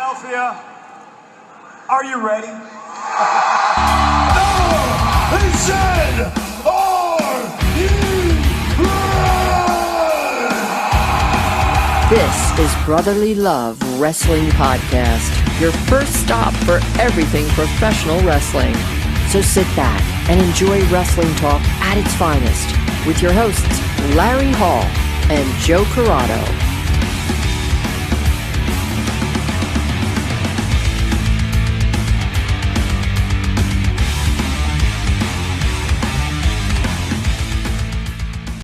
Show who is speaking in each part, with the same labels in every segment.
Speaker 1: Philadelphia, are you ready?
Speaker 2: They said, are you ready?
Speaker 3: This is Brotherly Love Wrestling Podcast, your first stop for everything professional wrestling. So sit back and enjoy wrestling talk at its finest with your hosts, Larry Hall and Joe Corrado.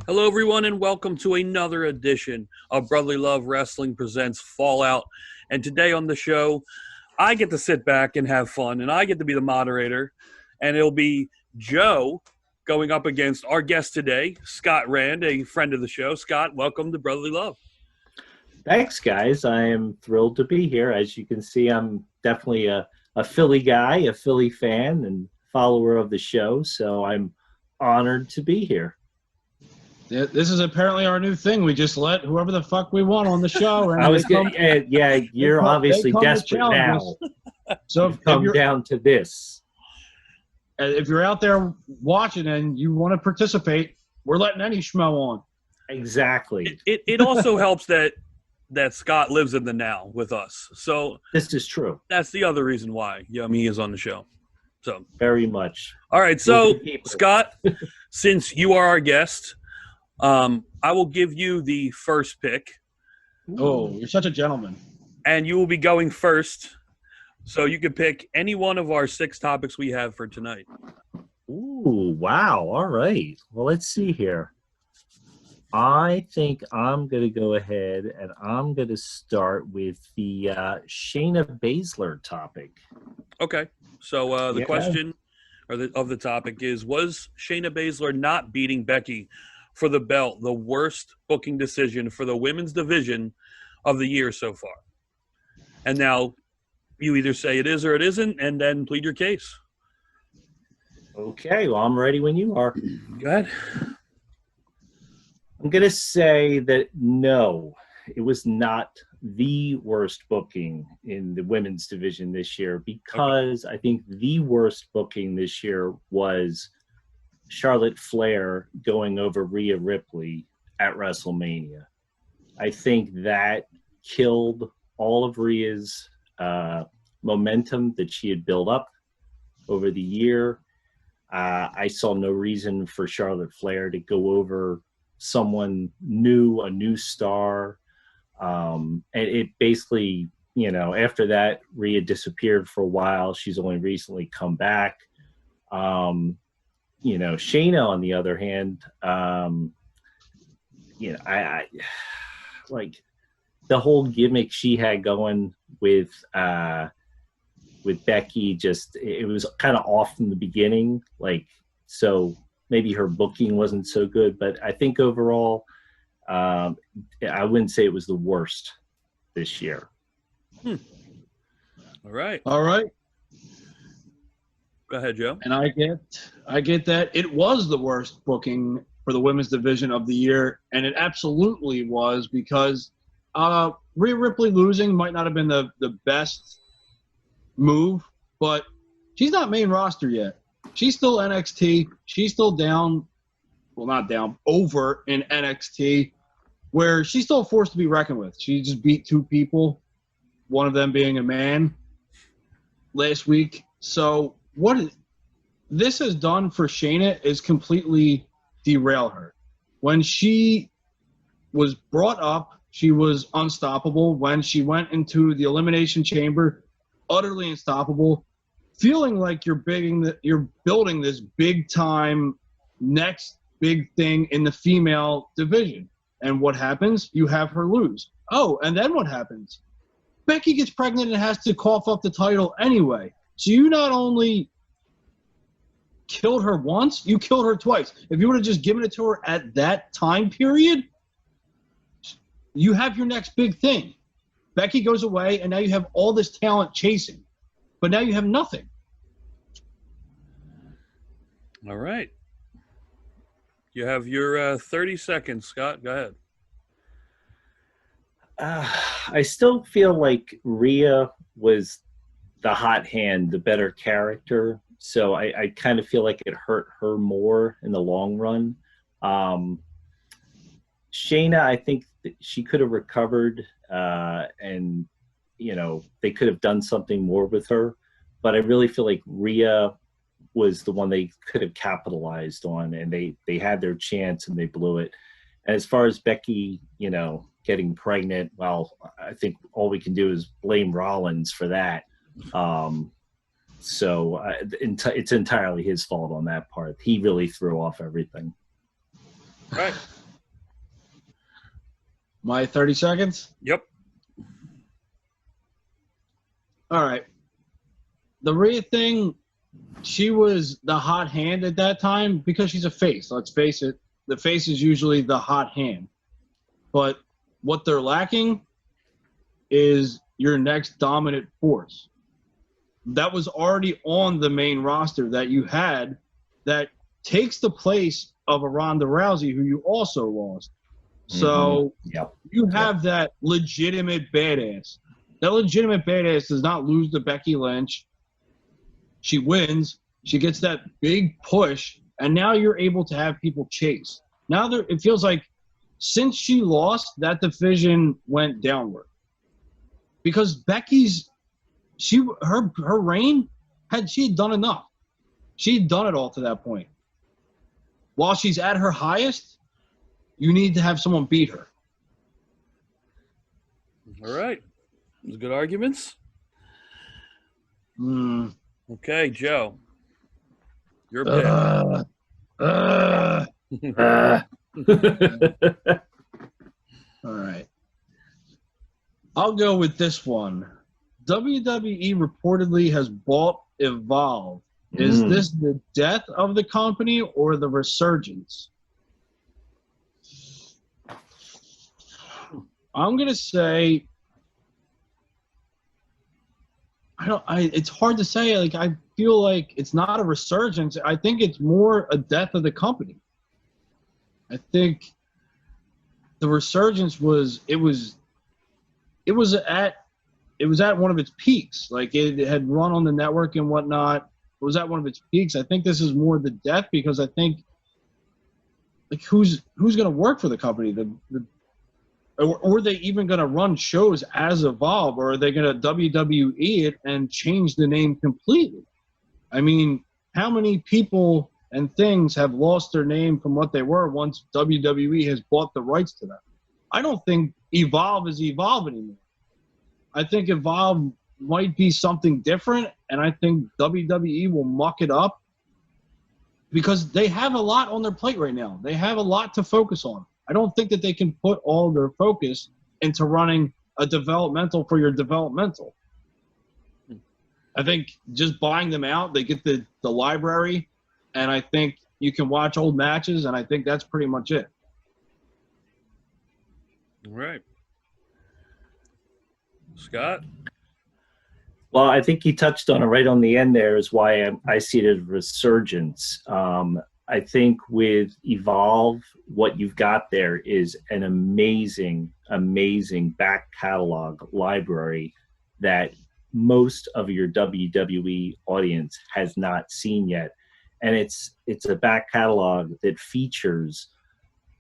Speaker 4: Hello, everyone, and welcome to another edition of Brotherly Love Wrestling Presents Fallout. And today on the show, I get to sit back and have fun, and I get to be the moderator. And it'll be Joe going up against our guest today, Scott Rand, a friend of the show. Scott, welcome to Brotherly Love.
Speaker 5: Thanks, guys. I am thrilled to be here. As you can see, I'm definitely a Philly guy, a Philly fan, and follower of the show. So I'm honored to be here.
Speaker 6: This is apparently our new thing. We just let whoever the fuck we want on the show. And
Speaker 5: I was going yeah, you're obviously desperate now.
Speaker 6: So
Speaker 5: if come down to this.
Speaker 6: If you're out there watching and you want to participate, we're letting any schmo on.
Speaker 5: Exactly.
Speaker 4: It also helps that Scott lives in the now with us. So
Speaker 5: this is true.
Speaker 4: That's the other reason why Yummy is on the show. So
Speaker 5: very much.
Speaker 4: All right. So Scott, since you are our guest, I will give you the first pick.
Speaker 6: Oh, you're such a gentleman.
Speaker 4: And you will be going first. So you can pick any one of our 6 topics we have for tonight.
Speaker 5: Ooh, wow. All right. Well, let's see here. I think I'm going to go ahead and I'm going to start with the Shayna Baszler topic.
Speaker 4: Okay. So the question of the topic is, was Shayna Baszler not beating Becky for the belt the worst booking decision for the women's division of the year so far? And now you either say it is or it isn't, and then plead your case.
Speaker 5: Okay, well, I'm ready when you are.
Speaker 4: Go ahead.
Speaker 5: I'm going to say that no, it was not the worst booking in the women's division this year, because I think the worst booking this year was Charlotte Flair going over Rhea Ripley at WrestleMania. I think that killed all of Rhea's momentum that she had built up over the year. I saw no reason for Charlotte Flair to go over someone new, a new star. And it basically, after that, Rhea disappeared for a while. She's only recently come back. Shayna, on the other hand, I like the whole gimmick she had going with Becky. Just it was kind of off from the beginning. So maybe her booking wasn't so good, but I think overall, I wouldn't say it was the worst this year.
Speaker 4: All right. Go ahead, Joe.
Speaker 6: And I get that it was the worst booking for the women's division of the year, and it absolutely was, because Rhea Ripley losing might not have been the best move, but she's not main roster yet. She's still NXT. She's still over in NXT, where she's still a force to be reckoned with. She just beat 2 people, one of them being a man, last week. So what this has done for Shayna is completely derail her. When she was brought up, she was unstoppable. When she went into the Elimination Chamber, utterly unstoppable, feeling like you're building this big-time next big thing in the female division. And what happens? You have her lose. Oh, and then what happens? Becky gets pregnant and has to cough up the title anyway. So you not only killed her once, you killed her twice. If you would have just given it to her at that time period, you have your next big thing. Becky goes away, and now you have all this talent chasing. But now you have nothing.
Speaker 4: All right. You have your 30 seconds, Scott. Go ahead.
Speaker 5: I still feel like Rhea was the hot hand, the better character. So I kind of feel like it hurt her more in the long run. Shayna, I think that she could have recovered, and they could have done something more with her. But I really feel like Rhea was the one they could have capitalized on, and they had their chance and they blew it. And as far as Becky, getting pregnant, well, I think all we can do is blame Rollins for that. So it's entirely his fault on that part. He really threw off everything.
Speaker 4: Right.
Speaker 6: My 30 seconds?
Speaker 4: Yep.
Speaker 6: All right. The Rhea thing, she was the hot hand at that time because she's a face. Let's face it. The face is usually the hot hand. But what they're lacking is your next dominant force. That was already on the main roster that you had that takes the place of a Ronda Rousey, who you also lost. So you have that legitimate badass. That legitimate badass does not lose to Becky Lynch. She wins. She gets that big push, and now you're able to have people chase. Now it feels like since she lost, that division went downward. Because Becky's her reign she had done enough. She had done it all to that point. While she's at her highest, you need to have someone beat her.
Speaker 4: All right. Those good arguments.
Speaker 6: Mm.
Speaker 4: Okay, Joe. Your pick.
Speaker 6: All right. I'll go with this one. WWE reportedly has bought Evolve. Is this the death of the company or the resurgence? I'm going to say it's hard to say. Like, I feel like it's not a resurgence. I think it's more a death of the company. I think the resurgence was at one of its peaks. Like, it had run on the network and whatnot. It was at one of its peaks. I think this is more the death because I think, like, who's going to work for the company? Or are they even going to run shows as Evolve, or are they going to WWE it and change the name completely? I mean, how many people and things have lost their name from what they were once WWE has bought the rights to them? I don't think Evolve is Evolve anymore. I think Evolve might be something different, and I think WWE will muck it up because they have a lot on their plate right now. They have a lot to focus on. I don't think that they can put all their focus into running a developmental for your developmental. I think just buying them out, they get the library, and I think you can watch old matches, and I think that's pretty much it.
Speaker 4: All right. Scott?
Speaker 5: Well, I think you touched on it right on the end there is why I see it as resurgence. I think with Evolve, what you've got there is an amazing, amazing back catalog library that most of your WWE audience has not seen yet. And it's a back catalog that features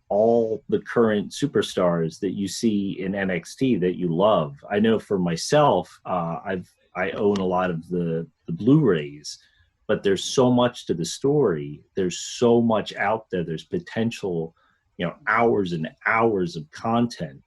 Speaker 5: all the current superstars that you see in NXT that you love. I know for myself, I own a lot of the Blu-rays, but there's so much to the story. There's so much out there. There's potential, hours and hours of content.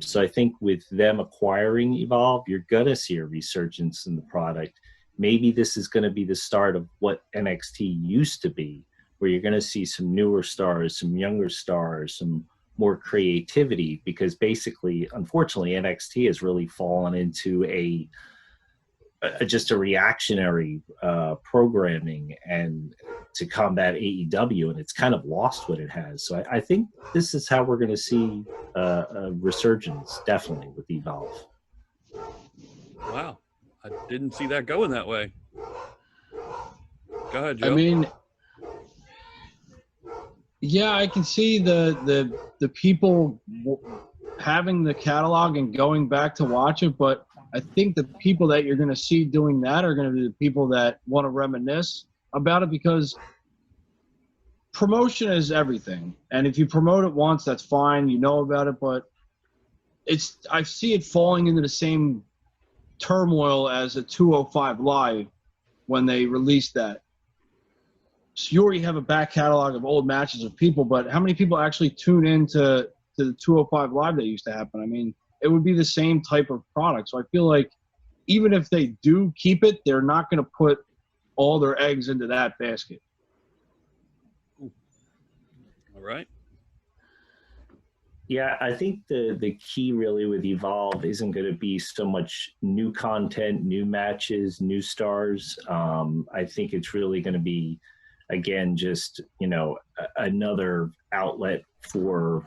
Speaker 5: So I think with them acquiring Evolve, you're going to see a resurgence in the product. Maybe this is going to be the start of what NXT used to be, where you're going to see some newer stars, some younger stars, some more creativity, because basically, unfortunately, NXT has really fallen into just a reactionary programming and to combat AEW, and it's kind of lost what it has. So I think this is how we're going to see a resurgence, definitely, with Evolve.
Speaker 4: Wow. I didn't see that going that way. Go ahead, Joe.
Speaker 6: I mean, yeah, I can see the people having the catalog and going back to watch it, but I think the people that you're going to see doing that are going to be the people that want to reminisce about it, because promotion is everything. And if you promote it once, that's fine. You know about it, but I see it falling into the same turmoil as a 205 Live when they released that. So you already have a back catalog of old matches of people, but how many people actually tune into the 205 Live that used to happen? I mean, it would be the same type of product. So I feel like even if they do keep it, they're not going to put all their eggs into that basket.
Speaker 4: All right.
Speaker 5: Yeah, I think the key really with Evolve isn't going to be so much new content, new matches, new stars. I think it's really going to be, again, just, another outlet for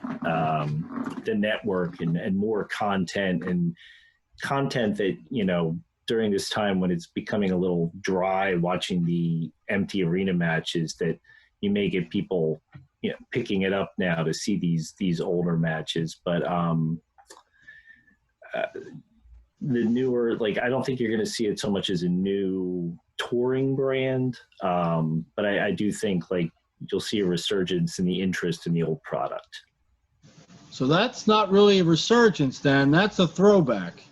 Speaker 5: the network and more content that, during this time when it's becoming a little dry watching the empty arena matches, that you may get people picking it up now to see these older matches. But the newer, I don't think you're going to see it so much as a new touring brand. But I do think you'll see a resurgence in the interest in the old product.
Speaker 6: So that's not really a resurgence then. That's a throwback.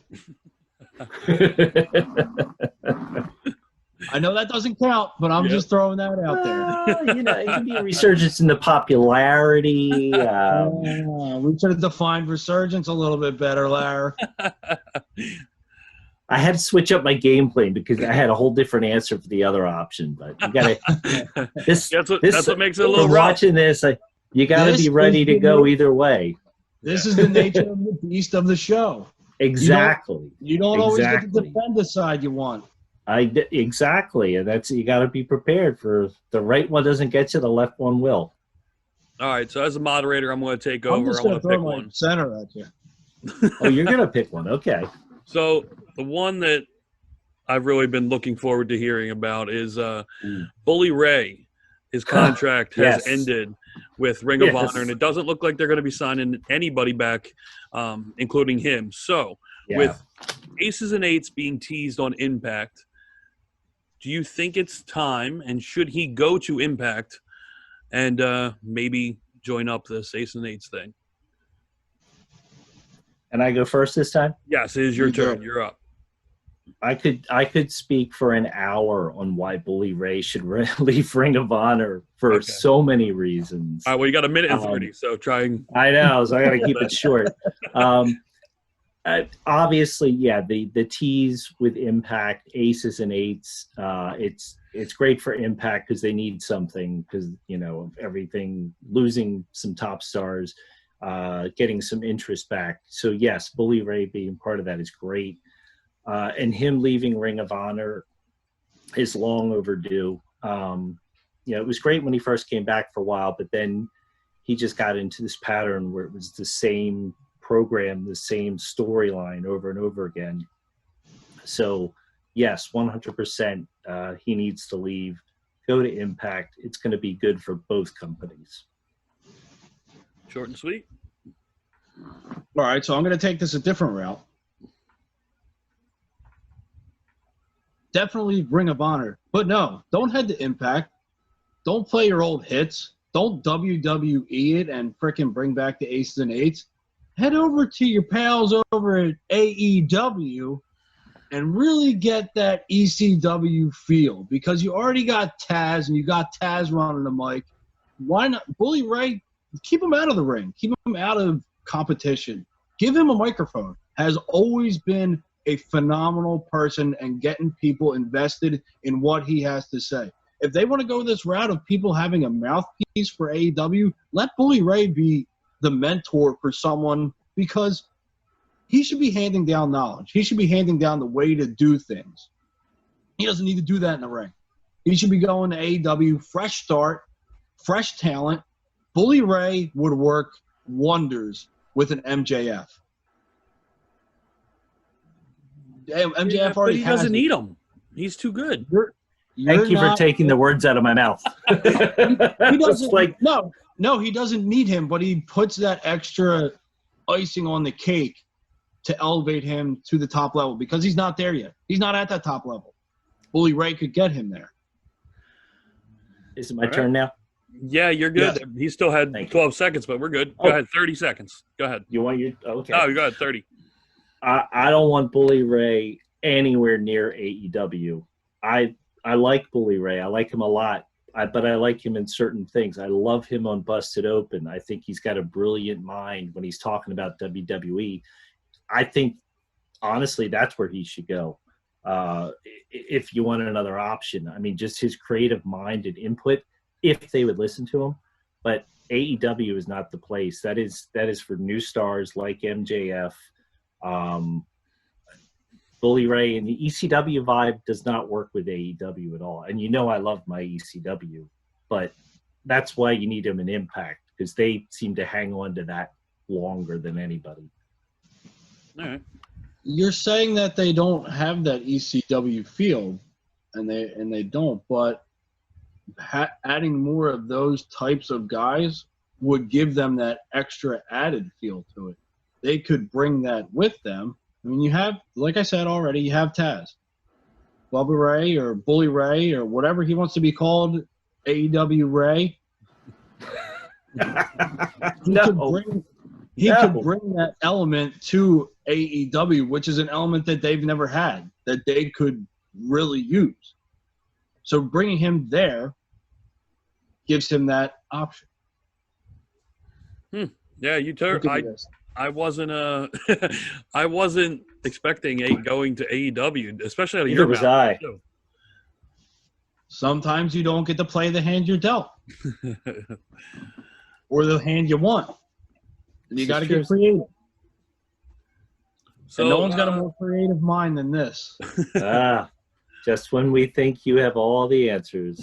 Speaker 6: I know that doesn't count, but I'm just throwing that out there.
Speaker 5: It can be a resurgence in the popularity.
Speaker 6: We should have defined resurgence a little bit better, Larry.
Speaker 5: I had to switch up my game plan because I had a whole different answer for the other option. But you got to. That's what makes it a little rough. Watching this, you got to be ready to go either way.
Speaker 6: This is the nature of the beast of the show.
Speaker 5: Exactly.
Speaker 6: You don't always get to defend the side you want.
Speaker 5: Exactly, and you got to be prepared for the right one doesn't get you, the left one will.
Speaker 4: All right, so as a moderator, I'm going to take over.
Speaker 6: I'm just going to throw my center at you.
Speaker 5: Oh, you're going to pick one, okay?
Speaker 4: So the one that I've really been looking forward to hearing about is Bully Ray. His contract has ended with Ring of Honor, and it doesn't look like they're going to be signing anybody back, including him. So with Aces and Eights being teased on Impact, do you think it's time, and should he go to Impact and maybe join up this Aces and Eights thing?
Speaker 5: And I go first this time?
Speaker 4: Yes, it is your turn. You're up.
Speaker 5: I could speak for an hour on why Bully Ray should leave Ring of Honor for so many reasons.
Speaker 4: All right, well, you got a minute and 30, so try and...
Speaker 5: I know, so I got to keep it short. Obviously, the tease with Impact, Aces and Eights, it's great for Impact because they need something because, of everything, losing some top stars, getting some interest back. So, yes, Bully Ray being part of that is great. And him leaving Ring of Honor is long overdue. It was great when he first came back for a while, but then he just got into this pattern where it was the same program, the same storyline over and over again. So, yes, 100%, he needs to leave, go to Impact. It's going to be good for both companies.
Speaker 4: Short and sweet.
Speaker 6: All right, so I'm going to take this a different route. Definitely Ring of Honor. But no, don't head to Impact. Don't play your old hits. Don't WWE it and frickin' bring back the Aces and Eights. Head over to your pals over at AEW and really get that ECW feel, because you already got Taz and you got Taz running the mic. Why not? Bully Ray, keep him out of the ring. Keep him out of competition. Give him a microphone. Has always been a phenomenal person and getting people invested in what he has to say. If they want to go this route of people having a mouthpiece for AEW, let Bully Ray be the mentor for someone, because he should be handing down knowledge. He should be handing down the way to do things. He doesn't need to do that in the ring. He should be going to AEW, fresh start, fresh talent. Bully Ray would work wonders with an MJF. MJF already
Speaker 4: he doesn't need him. He's too good.
Speaker 5: Thank you for taking the words out of my mouth.
Speaker 6: he doesn't. No, he doesn't need him, but he puts that extra icing on the cake to elevate him to the top level because he's not there yet. He's not at that top level. Bully Ray could get him there.
Speaker 5: Is it my turn now?
Speaker 4: Yeah, you're good.
Speaker 6: Yes.
Speaker 4: He still had 12 seconds, but we're good. Go ahead, 30 seconds. Go ahead.
Speaker 5: You want your okay?
Speaker 4: No, you go ahead, 30.
Speaker 5: I don't want Bully Ray anywhere near AEW. I like Bully Ray. I like him a lot. But I like him in certain things. I love him on Busted Open. I think he's got a brilliant mind when he's talking about WWE. I think, honestly, that's where he should go. If you want another option. I mean, just his creative mind and input, if they would listen to him. But AEW is not the place. That is for new stars like MJF. Bully Ray and the ECW vibe does not work with AEW at all. And I love my ECW, but that's why you need them in Impact because they seem to hang on to that longer than anybody.
Speaker 4: All right.
Speaker 6: You're saying that they don't have that ECW feel, and they don't, but adding more of those types of guys would give them that extra added feel to it. They could bring that with them. I mean, you have, like I said already, you have Taz. Bubba Ray or Bully Ray or whatever he wants to be called, AEW Ray. He could bring that element to AEW, which is an element that they've never had, that they could really use. So bringing him there gives him that option.
Speaker 4: Yeah, you told I wasn't I wasn't expecting going to AEW, especially out of your mouth.
Speaker 5: I.
Speaker 6: Sometimes you don't get to play the hand you're dealt. Or the hand you want. And you got to get creative.
Speaker 4: So
Speaker 6: and no one's got a more creative mind than this.
Speaker 5: Just when we think you have all the answers,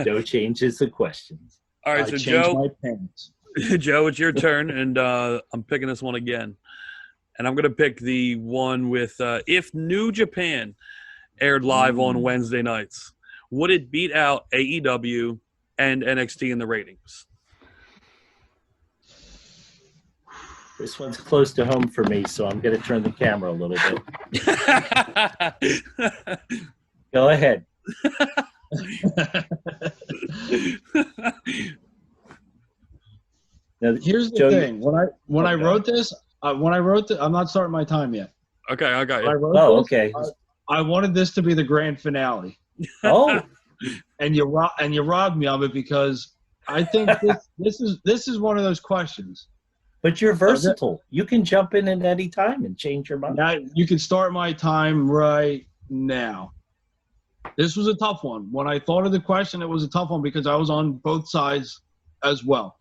Speaker 5: Joe changes the questions.
Speaker 4: All right,
Speaker 6: I
Speaker 4: so
Speaker 6: changed
Speaker 4: Joe,
Speaker 6: my pants.
Speaker 4: Joe, it's your turn, and I'm picking this one again. And I'm going to pick the one with if New Japan aired live on Wednesday nights, would it beat out AEW and NXT in the ratings?
Speaker 5: This one's close to home for me, so I'm going to turn the camera a little bit. Go ahead. Now,
Speaker 6: Here's the
Speaker 5: Joe,
Speaker 6: thing. When I wrote this, I'm not starting my time yet.
Speaker 4: Okay, I got you.
Speaker 5: okay.
Speaker 6: I wanted this to be the grand finale.
Speaker 5: Oh,
Speaker 6: and you robbed me of it because I think this is one of those questions.
Speaker 5: but you're versatile. You can jump in at any time and change your mind.
Speaker 6: Now you can start my time right now. This was a tough one. When I thought of the question, it was a tough one because I was on both sides as well.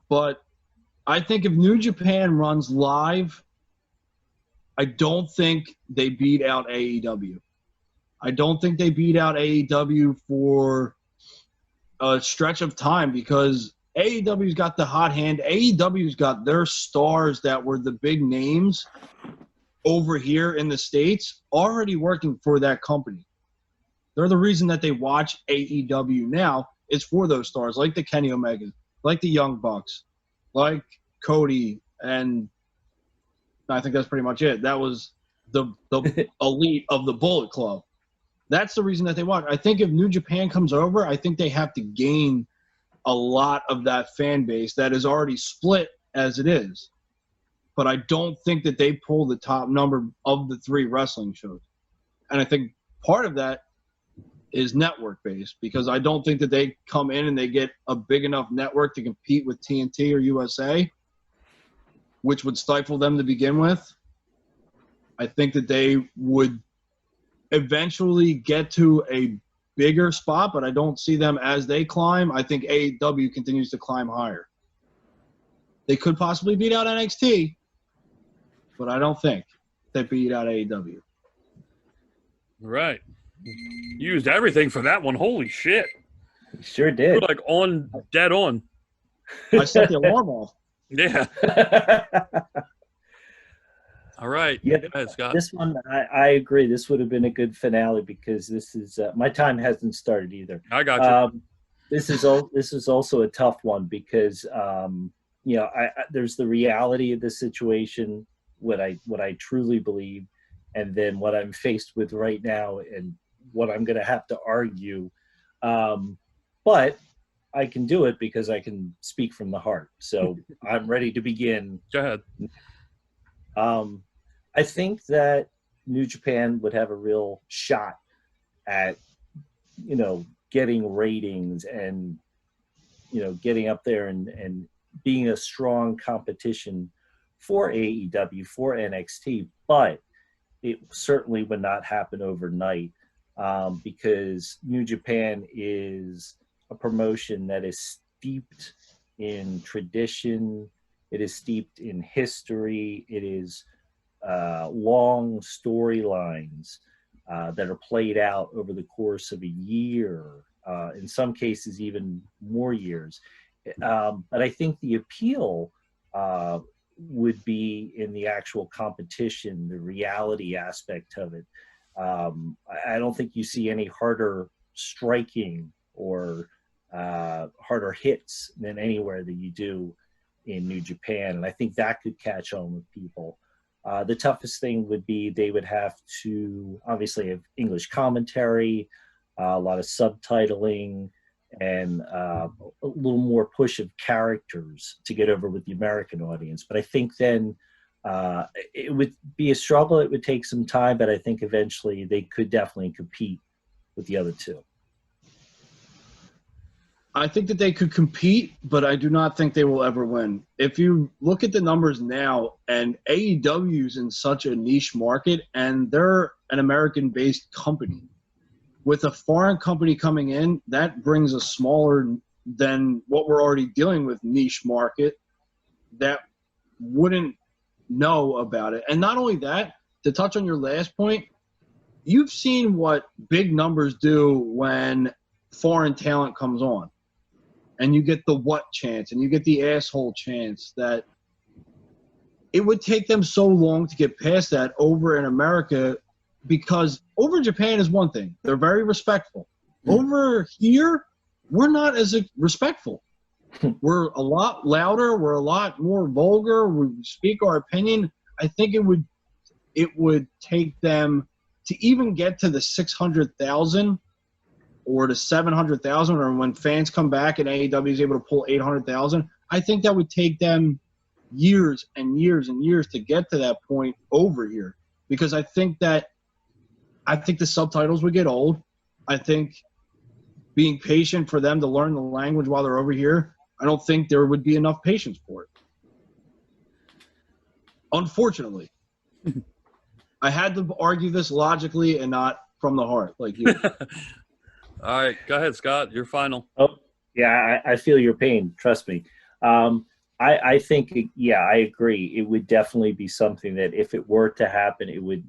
Speaker 6: But I think if New Japan runs live, I don't think they beat out AEW. I don't think they beat out AEW for a stretch of time because AEW's got the hot hand. AEW's got their stars that were the big names over here in the States already working for that company. They're the reason that they watch AEW now is for those stars like the Kenny Omega, like the Young Bucks, like Cody, and I think that's pretty much it. That was the elite of the Bullet Club. That's the reason that they watch. I think if New Japan comes over, I think they have to gain a lot of that fan base that is already split as it is. But I don't think that they pull the top number of the three wrestling shows. And I think part of that is network-based because I don't think that they come in and they get a big enough network to compete with TNT or USA, which would stifle them to begin with. I think that they would eventually get to a bigger spot, but I don't see them as they climb. I think AEW continues to climb higher. They could possibly beat out NXT, but I don't think they beat out AEW.
Speaker 4: Right. Used everything for that one. Holy shit.
Speaker 5: Sure did.
Speaker 4: You're like dead on.
Speaker 6: I set the alarm off.
Speaker 4: Yeah. All right.
Speaker 5: Yeah,
Speaker 4: Go ahead, Scott.
Speaker 5: This one, I agree. This would have been a good finale because this is my time hasn't started either.
Speaker 4: I got you.
Speaker 5: This is also a tough one because there's the reality of the situation what I truly believe, and then what I'm faced with right now, and what I'm going to have to argue. But I can do it because I can speak from the heart. So I'm ready to begin.
Speaker 4: Go ahead.
Speaker 5: I think that New Japan would have a real shot at, getting ratings and, getting up there and being a strong competition for AEW, for NXT, but it certainly would not happen overnight, because New Japan is a promotion that is steeped in tradition. It is steeped in history. It is long storylines that are played out over the course of a year, in some cases even more years. But I think the appeal would be in the actual competition, the reality aspect of it. I don't think you see any harder striking or harder hits than anywhere that you do in New Japan. And I think that could catch on with people. The toughest thing would be they would have to obviously have English commentary, a lot of subtitling, and a little more push of characters to get over with the American audience. But I think then it would be a struggle. It would take some time, but I think eventually they could definitely compete with the other two.
Speaker 6: I think that they could compete, but I do not think they will ever win. If you look at the numbers now, and AEW's in such a niche market, and they're an American-based company. With a foreign company coming in, that brings a smaller than what we're already dealing with niche market that wouldn't know about it. And not only that, to touch on your last point, you've seen what big numbers do when foreign talent comes on. And you get the what chance, and you get the asshole chance, that it would take them so long to get past that over in America, because over in Japan is one thing. They're very respectful. Over here, we're not as respectful. We're a lot louder. We're a lot more vulgar. We speak our opinion. I think it would take them to even get to the 600,000 or to 700,000, or when fans come back and AEW is able to pull 800,000, I think that would take them years and years and years to get to that point over here. Because I think the subtitles would get old. I think being patient for them to learn the language while they're over here, I don't think there would be enough patience for it. Unfortunately. I had to argue this logically and not from the heart like you.
Speaker 4: All right, go ahead, Scott. You're final.
Speaker 5: Oh, yeah, I feel your pain. Trust me. I think, I agree. It would definitely be something that if it were to happen, it would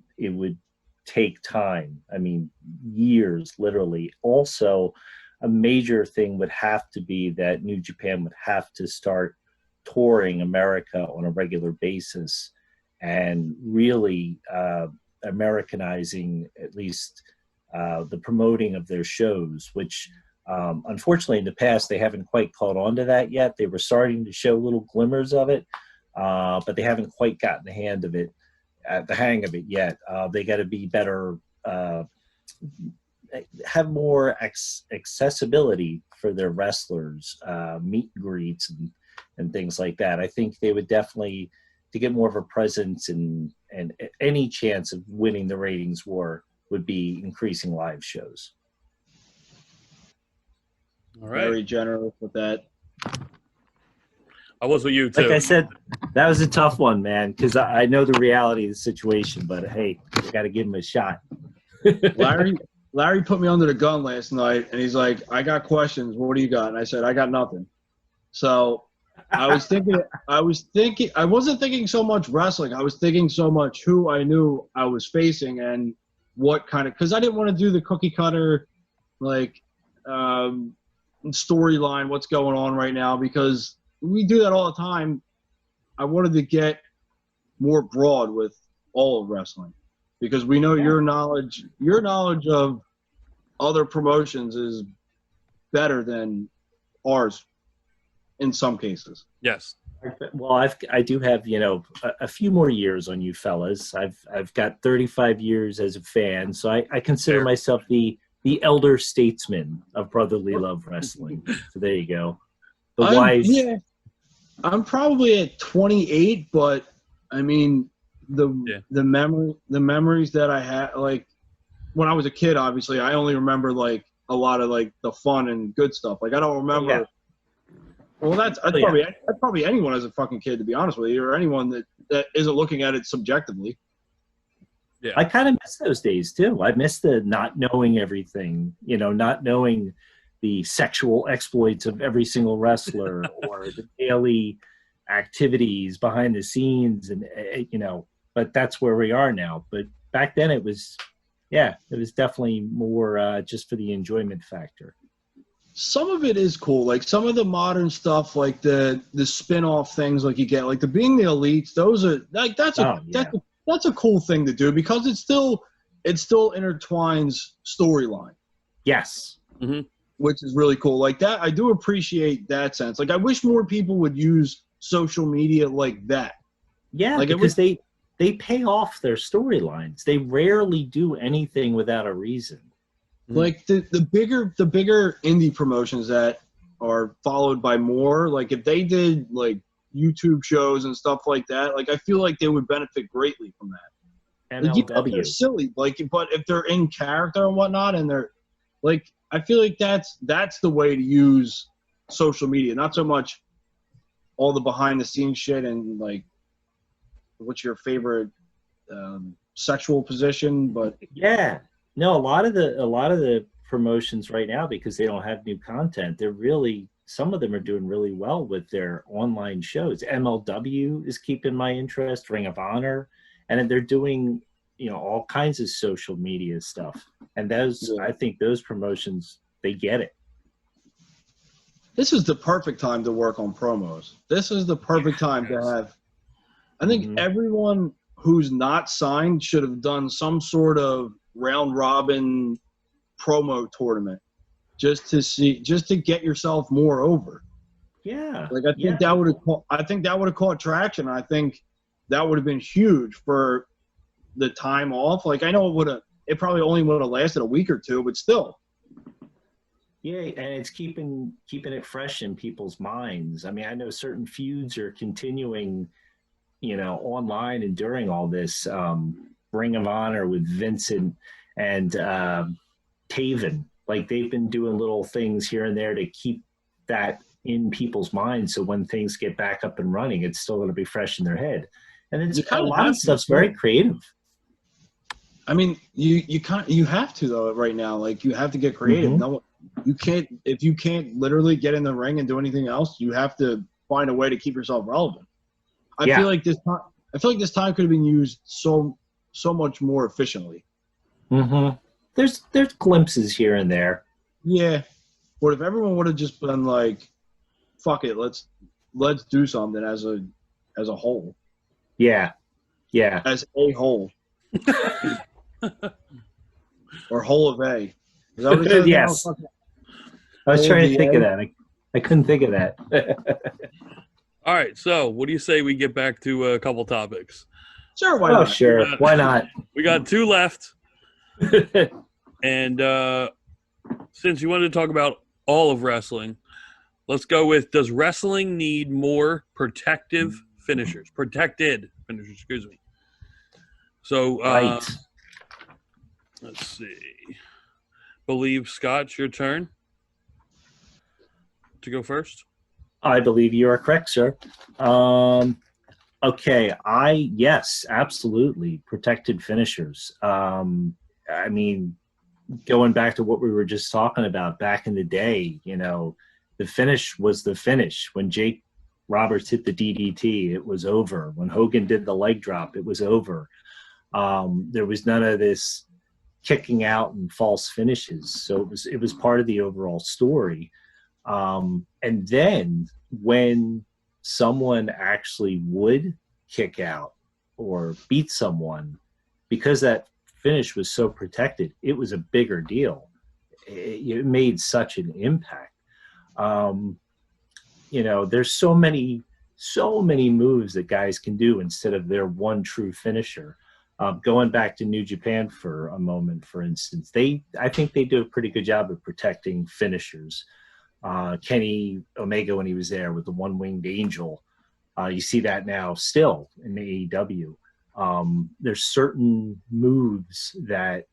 Speaker 5: take time. I mean, years, literally. Also, a major thing would have to be that New Japan would have to start touring America on a regular basis and really Americanizing at least the promoting of their shows, which unfortunately in the past they haven't quite caught on to that yet. They were starting to show little glimmers of it, but they haven't quite gotten the hang of it yet. They got to be better, have more accessibility for their wrestlers, meet and greets and things like that. I think they would definitely, to get more of a presence and any chance of winning the ratings war, would be increasing live shows.
Speaker 4: All right.
Speaker 6: Very generous with that.
Speaker 4: I was with you, too.
Speaker 5: Like I said, that was a tough one, man, because I know the reality of the situation, but hey, we got to give him a shot.
Speaker 6: Larry put me under the gun last night, and he's like, I got questions. What do you got? And I said, I got nothing. So I wasn't thinking so much wrestling. I was thinking so much who I knew I was facing and what kind of, because I didn't want to do the cookie cutter, storyline, what's going on right now, because we do that all the time. I wanted to get more broad with all of wrestling, because we know your knowledge of other promotions is better than ours in some cases.
Speaker 4: Yes.
Speaker 5: Well, I do have, a few more years on you fellas. I've got 35 years as a fan, so I consider
Speaker 4: Fair.
Speaker 5: myself the elder statesman of brotherly love wrestling. So there you go. The wise.
Speaker 6: Yeah, I'm probably at 28, but I mean the memories that I had, like when I was a kid, obviously I only remember like a lot of like the fun and good stuff. Like I don't remember.
Speaker 5: Yeah.
Speaker 6: Well, that's probably anyone as a fucking kid, to be honest with you, or anyone that isn't looking at it subjectively.
Speaker 4: Yeah.
Speaker 5: I kind of miss those days too. I miss the not knowing everything, not knowing the sexual exploits of every single wrestler or the daily activities behind the scenes, and but that's where we are now. But back then it was definitely more just for the enjoyment factor.
Speaker 6: Some of it is cool, like some of the modern stuff, like the spin-off things, like you get like the Being the Elites. Those are like that's a cool thing to do because it still intertwines storyline.
Speaker 5: Yes.
Speaker 4: Mm-hmm.
Speaker 6: Which is really cool. Like that, I do appreciate that sense. Like I wish more people would use social media like that.
Speaker 5: Yeah,
Speaker 6: like
Speaker 5: because they pay off their storylines. They rarely do anything without a reason.
Speaker 6: Like the bigger indie promotions that are followed by more, like if they did like YouTube shows and stuff like that, like I feel like they would benefit greatly from that.
Speaker 5: MLW.
Speaker 6: Like, they're silly, like, but if they're in character and whatnot, and they're like, I feel like that's the way to use social media, not so much all the behind the scenes shit and like what's your favorite sexual position, but
Speaker 5: yeah. No, a lot of the promotions right now, because they don't have new content, some of them are doing really well with their online shows. MLW is keeping my interest, Ring of Honor, and they're doing, all kinds of social media stuff. And I think those promotions, they get it.
Speaker 6: This is the perfect time to work on promos. This is the perfect time to have. I think everyone who's not signed should have done some sort of round robin promo tournament just to get yourself more over.
Speaker 5: Yeah.
Speaker 6: Like I think that would have caught traction. I think that would have been huge for the time off. Like I know it probably only would have lasted a week or two, but still.
Speaker 5: Yeah, and it's keeping it fresh in people's minds. I mean, I know certain feuds are continuing, online and during all this. Ring of Honor with Vincent and Taven. Like they've been doing little things here and there to keep that in people's minds, so when things get back up and running, it's still going to be fresh in their head. And it's a lot of stuff's very creative.
Speaker 6: I mean, you have to though right now. Like you have to get creative. No, if you can't literally get in the ring and do anything else, you have to find a way to keep yourself relevant. I feel like this time could have been used so much more efficiently.
Speaker 5: Mm-hmm. There's glimpses here and there.
Speaker 6: Yeah, but if everyone would have just been like, "Fuck it, let's do something" as a whole.
Speaker 5: Yeah.
Speaker 6: As a whole. Or whole of A. Is that what it says?
Speaker 5: Yes. I was trying to think of that. I couldn't think of that.
Speaker 4: All right, so what do you say we get back to a couple topics?
Speaker 6: Sure, why not?
Speaker 5: Sure. Why not?
Speaker 4: We got two left. And since you wanted to talk about all of wrestling, let's go with, does wrestling need more protected finishers, excuse me. So,
Speaker 5: right.
Speaker 4: Let's see. Believe, Scott, it's your turn to go first.
Speaker 5: I believe you are correct, sir. Okay, yes, absolutely. Protected finishers. I mean, going back to what we were just talking about back in the day, the finish was the finish. When Jake Roberts hit the DDT, it was over. When Hogan did the leg drop, it was over. There was none of this kicking out and false finishes. So it was part of the overall story. And then when someone actually would kick out or beat someone, because that finish was so protected, it was a bigger deal. It made such an impact. There's so many so many moves that guys can do instead of their one true finisher. Going back to New Japan for a moment, for instance, I think they do a pretty good job of protecting finishers. Kenny Omega, when he was there with the one-winged angel, you see that now still in the AEW. There's certain moves that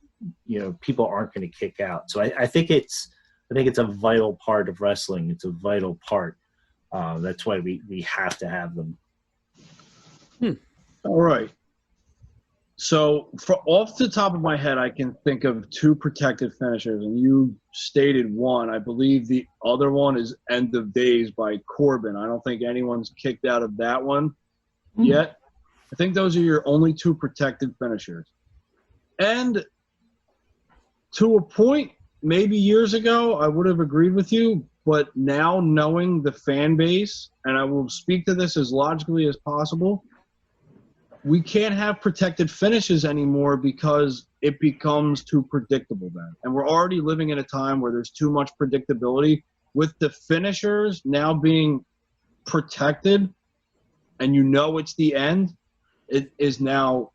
Speaker 5: people aren't going to kick out. So I think it's a vital part of wrestling. It's a vital part. That's why we have to have them.
Speaker 6: All right. So off the top of my head, I can think of 2 protected finishers, and you stated one. I believe the other one is End of Days by Corbin. I don't think anyone's kicked out of that one yet. I think those are your only 2 protected finishers. And to a point, maybe years ago, I would have agreed with you, but now knowing the fan base, and I will speak to this as logically as possible, we can't have protected finishes anymore because it becomes too predictable then. And we're already living in a time where there's too much predictability. With the finishers now being protected and it's the end, it now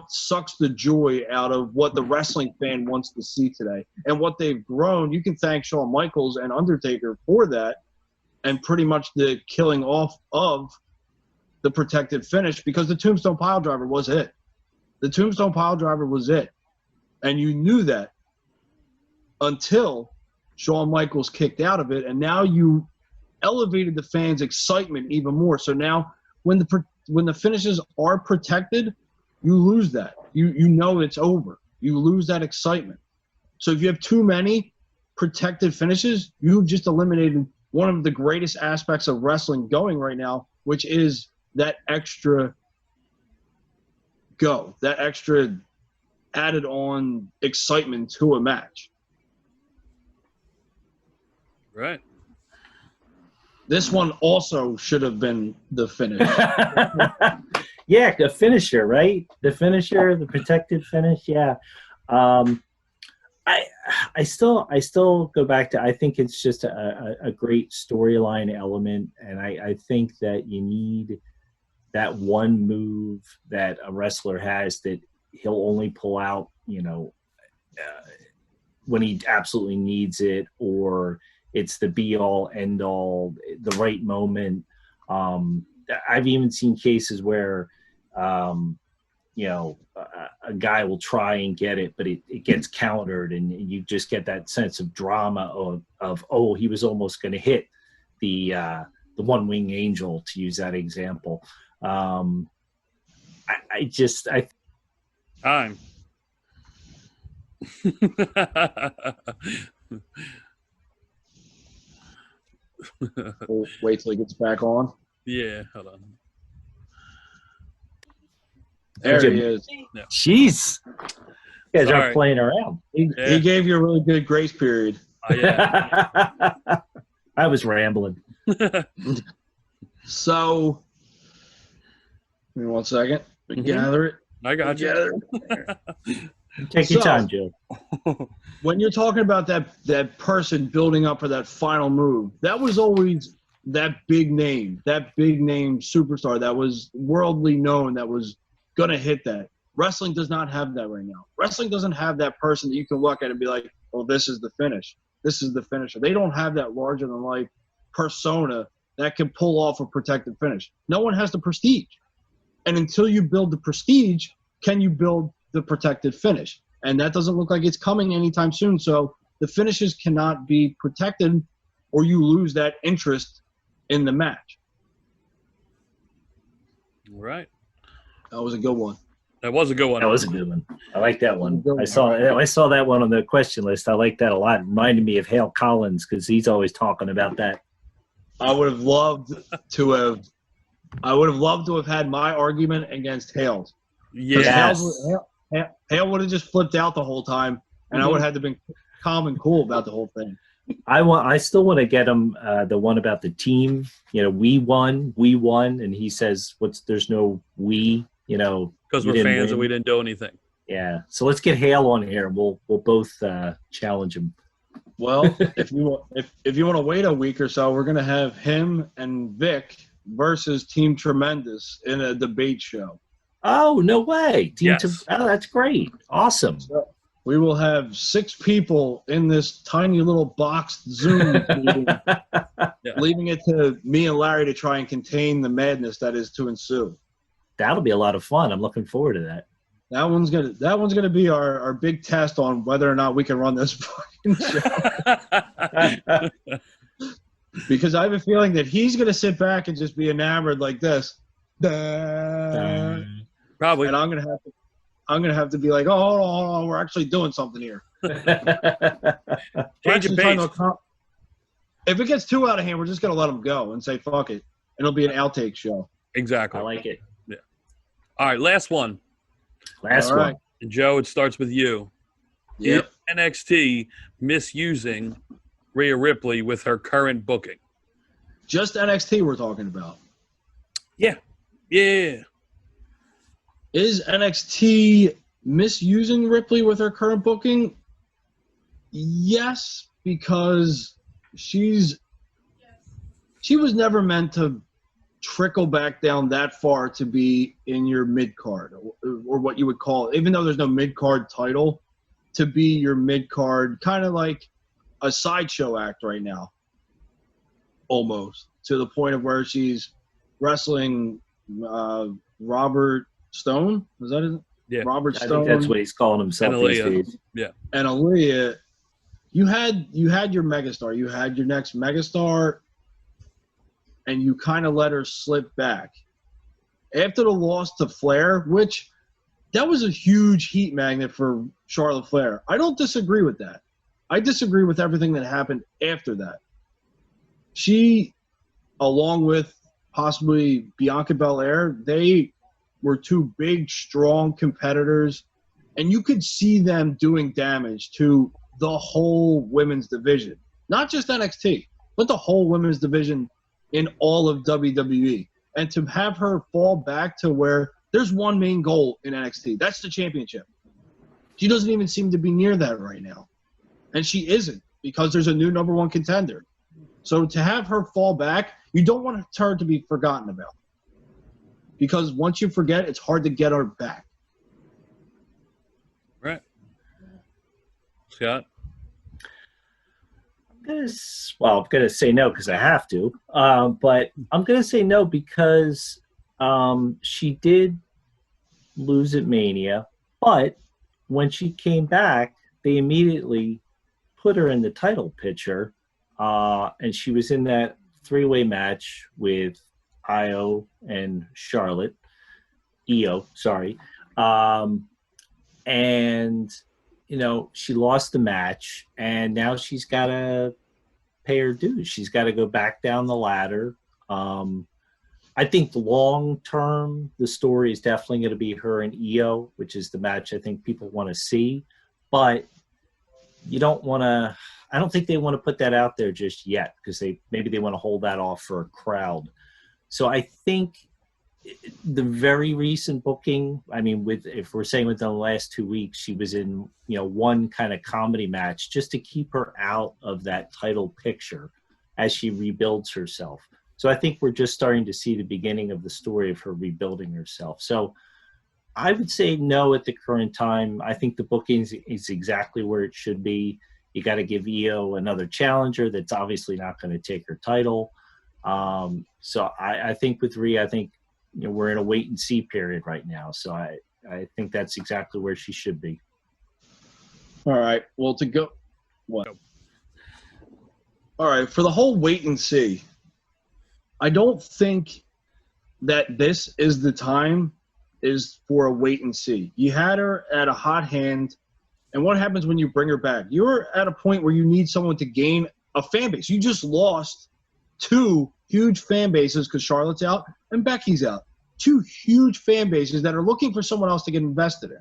Speaker 6: sucks the joy out of what the wrestling fan wants to see today. And what they've grown, you can thank Shawn Michaels and Undertaker for that, and pretty much the killing off of the protected finish, because the Tombstone Piledriver was it. The Tombstone Piledriver was it. And you knew that until Shawn Michaels kicked out of it, and now you elevated the fans' excitement even more. So now when the finishes are protected, you lose that. You know it's over. You lose that excitement. So if you have too many protected finishes, you've just eliminated one of the greatest aspects of wrestling going right now, which is that extra that extra added on excitement to a match.
Speaker 4: Right.
Speaker 5: This one also should have been the finish. Yeah, the finisher, right? The finisher, the protected finish. Yeah. I still go back to, I think it's just a great storyline element, and I think that you need that one move that a wrestler has that he'll only pull out, when he absolutely needs it, or it's the be-all, end-all, the right moment. I've even seen cases where, a guy will try and get it, but it gets countered, and you just get that sense of drama of he was almost going to hit the one-wing angel, to use that example. Time.
Speaker 6: We'll wait till he gets back on.
Speaker 4: Yeah, hold on.
Speaker 6: There he is.
Speaker 4: No.
Speaker 5: Jeez. You guys are playing around.
Speaker 6: He gave you a really good grace period.
Speaker 4: Yeah.
Speaker 5: I was rambling.
Speaker 6: So, give me 1 second. Gather it.
Speaker 4: I got you.
Speaker 5: Take your time, Joe.
Speaker 6: When you're talking about that person building up for that final move, that was always that big name superstar that was worldly known, that was going to hit that. Wrestling does not have that right now. Wrestling doesn't have that person that you can look at and be like, oh, this is the finish. This is the finisher. They don't have that larger-than-life persona that can pull off a protected finish. No one has the prestige. And until you build the prestige, can you build the protected finish? And that doesn't look like it's coming anytime soon. So the finishes cannot be protected, or you lose that interest in the match.
Speaker 4: Right.
Speaker 6: That was a good one.
Speaker 4: That was a good one.
Speaker 5: That was a good one. I like that one. I saw that one on the question list. I like that a lot. It reminded me of Hale Collins, because he's always talking about that.
Speaker 6: I would have loved to have had my argument against Hale's.
Speaker 4: Yes.
Speaker 6: Hale would have just flipped out the whole time, and I would have had to be calm and cool about the whole thing.
Speaker 5: I still want to get him the one about the team. We won, and he says, there's no we,
Speaker 4: because we're fans and we didn't do anything.
Speaker 5: Yeah. So let's get Hale on here, and we'll both challenge him.
Speaker 6: Well, if you want to wait a week or so, we're gonna have him and Vic versus Team Tremendous in a debate show.
Speaker 5: Oh, no way.
Speaker 4: Yes.
Speaker 5: Oh, that's great. Awesome.
Speaker 6: So we will have 6 people in this tiny little boxed Zoom meeting, leaving it to me and Larry to try and contain the madness that is to ensue.
Speaker 5: That'll be a lot of fun. I'm looking forward to that.
Speaker 6: That one's gonna be our big test on whether or not we can run this fucking show. Because I have a feeling that he's gonna sit back and just be enamored like this.
Speaker 4: Probably.
Speaker 6: And I'm gonna have to be like, oh, hold on, we're actually doing something here.
Speaker 4: Change of pace.
Speaker 6: If it gets too out of hand, we're just gonna let him go and say fuck it, and it'll be an outtake show.
Speaker 4: Exactly.
Speaker 5: I like it.
Speaker 4: Yeah. All right, last one.
Speaker 5: Last
Speaker 6: All
Speaker 5: one.
Speaker 6: right.
Speaker 4: And Joe, it starts with you.
Speaker 6: Yep.
Speaker 4: Is NXT misusing Rhea Ripley with her current booking?
Speaker 6: Just NXT we're talking about.
Speaker 4: Yeah. Yeah.
Speaker 6: Is NXT misusing Ripley with her current booking? Yes, because she was never meant to trickle back down that far to be in your mid-card, or what you would call, even though there's no mid-card title, to be your mid-card, kind of like a sideshow act right now, almost, to the point of where she's wrestling Robert Stone. Is that it?
Speaker 4: Yeah.
Speaker 6: Robert
Speaker 5: I
Speaker 6: Stone.
Speaker 5: think that's what he's calling himself
Speaker 4: And
Speaker 5: these
Speaker 4: Aaliyah.
Speaker 5: days.
Speaker 4: Yeah.
Speaker 6: And Aaliyah. You had your megastar. You had your next megastar, and you kind of let her slip back. After the loss to Flair, which that was a huge heat magnet for Charlotte Flair. I don't disagree with that. I disagree with everything that happened after that. She, along with possibly Bianca Belair, they were 2 big, strong competitors, and you could see them doing damage to the whole women's division. Not just NXT, but the whole women's division in all of WWE. And to have her fall back to where there's one main goal in NXT. That's the championship. She doesn't even seem to be near that right now. And she isn't, because there's a new number 1 contender. So to have her fall back, you don't want her to be forgotten about. Because once you forget, it's hard to get her back.
Speaker 4: Right. Scott?
Speaker 5: I'm gonna say no because I have to. But I'm gonna say no because she did lose at Mania, but when she came back, they immediately put her in the title picture, and she was in that 3-way match with Io and Charlotte. Io, sorry. And she lost the match, and now she's got to pay her dues. She's got to go back down the ladder. I think long term, the story is definitely going to be her and Io, which is the match I think people want to see. But you don't want to. I don't think they want to put that out there just yet because maybe they want to hold that off for a crowd. So I think the very recent booking, I mean, if we're saying within the last 2 weeks, she was in, one kind of comedy match just to keep her out of that title picture as she rebuilds herself. So I think we're just starting to see the beginning of the story of her rebuilding herself. So I would say no at the current time. I think the booking is exactly where it should be. You got to give Io another challenger that's obviously not going to take her title. So I think with Rhea, I think we're in a wait and see period right now. So I think that's exactly where she should be.
Speaker 6: All right. Well, to go what? All right, for the whole wait and see, I don't think that this is the time is for a wait and see. You had her at a hot hand, and what happens when you bring her back? You're at a point where you need someone to gain a fan base. You just lost 2 huge fan bases because Charlotte's out and Becky's out. 2 huge fan bases that are looking for someone else to get invested in.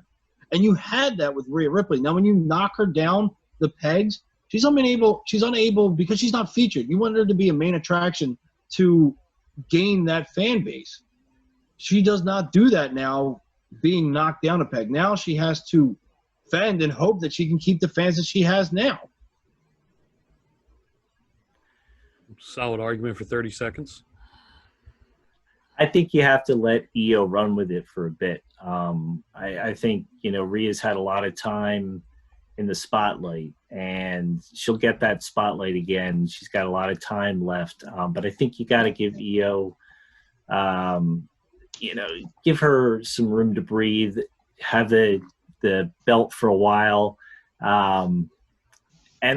Speaker 6: And you had that with Rhea Ripley. Now, when you knock her down the pegs, she's unable because she's not featured. You wanted her to be a main attraction to gain that fan base. She does not do that now, being knocked down a peg. Now she has to fend and hope that she can keep the fans that she has now.
Speaker 4: Solid argument for 30 seconds.
Speaker 5: I think you have to let Io run with it for a bit. I think, Rhea's had a lot of time in the spotlight, and she'll get that spotlight again. She's got a lot of time left. But I think you got to give Io, give her some room to breathe, have the belt for a while. And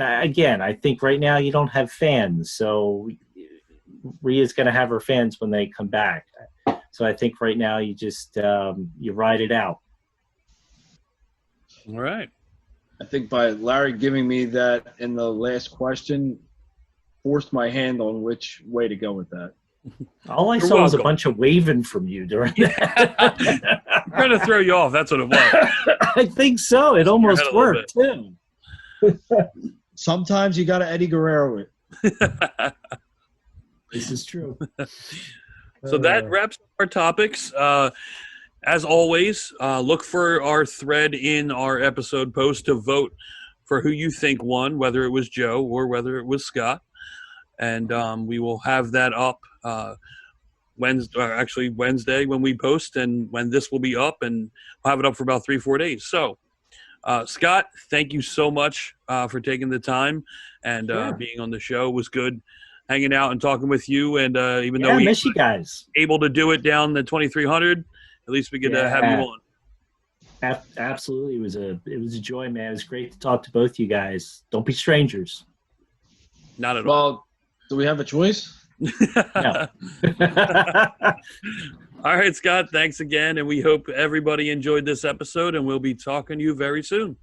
Speaker 5: I think right now you don't have fans, so Rhea's going to have her fans when they come back. So I think right now you just you ride it out.
Speaker 4: All right.
Speaker 6: I think by Larry giving me that in the last question, forced my hand on which way to go with that.
Speaker 5: All I
Speaker 4: You're
Speaker 5: saw was a
Speaker 4: welcome.
Speaker 5: bunch of waving from you during that.
Speaker 4: I'm trying to throw you off. That's what it was.
Speaker 5: I think so. It almost worked too.
Speaker 6: Sometimes you got to Eddie Guerrero it.
Speaker 5: This is true.
Speaker 4: So that wraps up our topics. As always, look for our thread in our episode post to vote for who you think won, whether it was Joe or whether it was Scott. And we will have that up Wednesday when we post, and when this will be up, and we'll have it up for about 3-4 days. So, Scott, thank you so much for taking the time and being on the show. It was good hanging out and talking with you. And even though we
Speaker 5: miss you guys,
Speaker 4: able to do it down the 2300, at least we get to have you on.
Speaker 5: Absolutely, it was a joy, man. It was great to talk to both you guys. Don't be strangers.
Speaker 4: Not at all.
Speaker 6: Well, do we have a choice?
Speaker 5: No.
Speaker 4: All right, Scott, thanks again, and we hope everybody enjoyed this episode, and we'll be talking to you very soon.